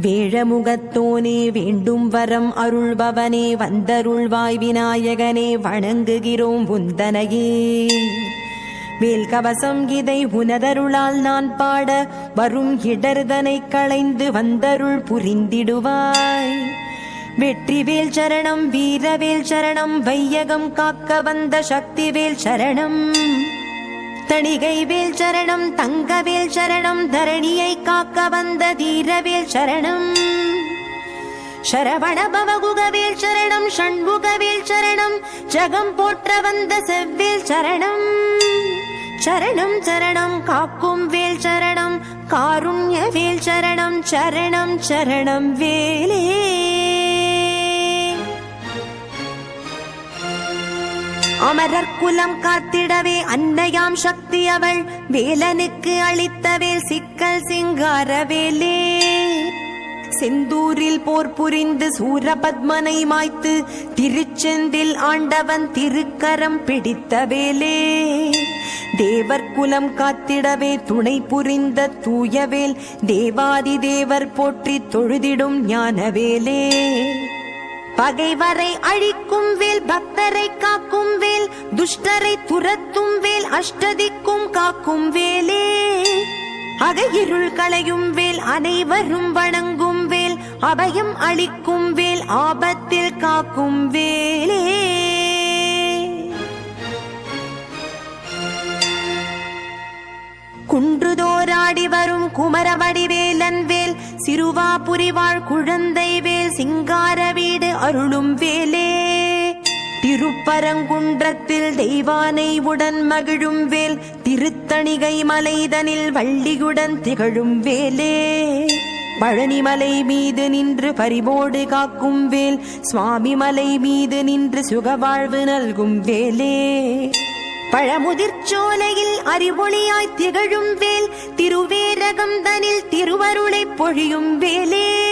வேழமுகத்தோனே வேண்டும் வரம் அருள்பவனே வந்தருள்வாய் விநாயகனே வணங்குகிறோம் உந்தனையே. வேல் கவசம் இதை உனதருளால் நான் பாட வரும் இடர்தனை களைந்து வந்தருள் புரிந்திடுவாய். வெற்றிவேல் சரணம் வீரவேல் சரணம் வையகம் காக்க வந்த சக்திவேல் சரணம். தணிகை வேல் சரணம் தங்கவேல் சரணம் தரணியை காக்க வந்த தீரவேல் சரணம். சரவண பவகுகவேல் சரணம் ஷண்முகவேல் சரணம் ஜகம் போற்ற வந்த செவ்வேல் சரணம். சரணம் சரணம் காக்கும் வேல் சரணம் காருண்ய வேல் சரணம் சரணம் சரணம் வேலே. அமரர் குலம் காத்திடவே அன்னையாம் சக்தி அவள் வேலனுக்கு அளித்த வேல் சிக்கல் சிங்கார வேலே. செந்தூரில் போர் புரிந்து சூரபத்மனை மாய்த்து திருச்செந்தில் ஆண்டவன் திருக்கரம் பிடித்த வேலே. தேவர் குலம் காத்திடவே துணை புரிந்த தூயவேல் தேவாதி தேவர் போற்றி தொழுதிடும் ஞானவேலே. பகைவரை அழிக்கும் வேல் பக்தரை காக்கும் வேல் துஷ்டரை துரத்தும் வேல் அஷ்டதிக்கும் காக்கும் வேலே. அகையிருள் களையும் வேல் அனைவரும் வணங்கும் வேல் அபயம் அளிக்கும் வேல் ஆபத்தில் காக்கும் வேலே. குன்றுதோராடி வரும் குமரவடிவேலன் வேல் சிறுவாபுரி வாழ் குழந்தை வேல் சிங்கார வீடு அருளும் வேலே. திருப்பரங்குன்றத்தில் தெய்வானை உடன் மகிழும் வேல் திருத்தணிகை மலைதனில் வள்ளியுடன் திகழும் வேலே. பழனிமலை மீது நின்று பரிவோடு காக்கும் வேல் சுவாமி மலை மீது நின்று சுகவாழ்வு நல்கும் வேலே. பழமுதிர்ச்சோலையில் அறிவொளியாய் திகழும் வேல் திருவேரகம் தனில் திருவருளை பொழியும் வேலே.